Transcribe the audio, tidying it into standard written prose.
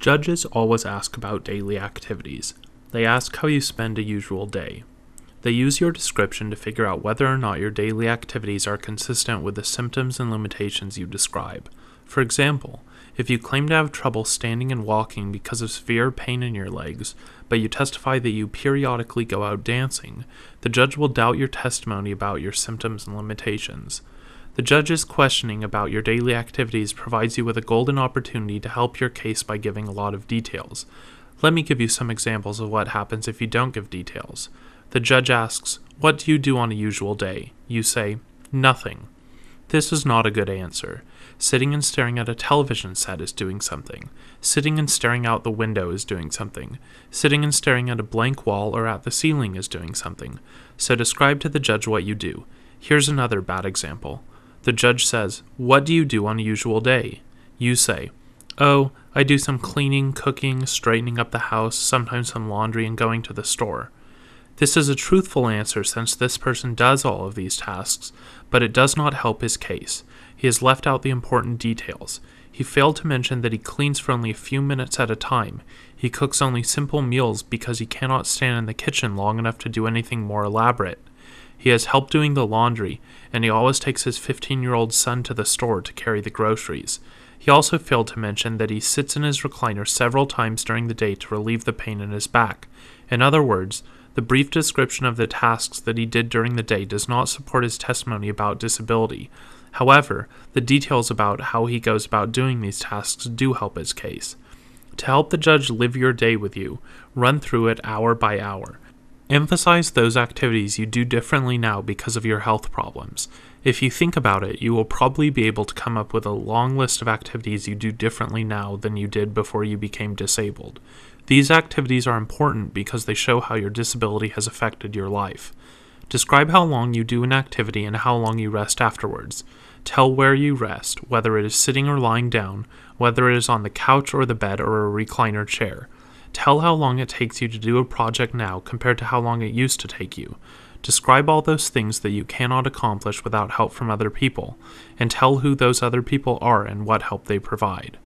Judges always ask about daily activities. They ask how you spend a usual day. They use your description to figure out whether or not your daily activities are consistent with the symptoms and limitations you describe. For example, if you claim to have trouble standing and walking because of severe pain in your legs, but you testify that you periodically go out dancing, the judge will doubt your testimony about your symptoms and limitations. The judge's questioning about your daily activities provides you with a golden opportunity to help your case by giving a lot of details. Let me give you some examples of what happens if you don't give details. The judge asks, "What do you do on a usual day?" You say, "Nothing." This is not a good answer. Sitting and staring at a television set is doing something. Sitting and staring out the window is doing something. Sitting and staring at a blank wall or at the ceiling is doing something. So describe to the judge what you do. Here's another bad example. The judge says, "What do you do on a usual day?" You say, "Oh, I do some cleaning, cooking, straightening up the house, sometimes some laundry, and going to the store." This is a truthful answer since this person does all of these tasks, but it does not help his case. He has left out the important details. He failed to mention that he cleans for only a few minutes at a time. He cooks only simple meals because he cannot stand in the kitchen long enough to do anything more elaborate. He has help doing the laundry, and he always takes his 15-year-old son to the store to carry the groceries. He also failed to mention that he sits in his recliner several times during the day to relieve the pain in his back. In other words, the brief description of the tasks that he did during the day does not support his testimony about disability. However, the details about how he goes about doing these tasks do help his case. To help the judge live your day with you, run through it hour by hour. Emphasize those activities you do differently now because of your health problems. If you think about it, you will probably be able to come up with a long list of activities you do differently now than you did before you became disabled. These activities are important because they show how your disability has affected your life. Describe how long you do an activity and how long you rest afterwards. Tell where you rest, whether it is sitting or lying down, whether it is on the couch or the bed or a recliner chair. Tell how long it takes you to do a project now compared to how long it used to take you. Describe all those things that you cannot accomplish without help from other people, and tell who those other people are and what help they provide.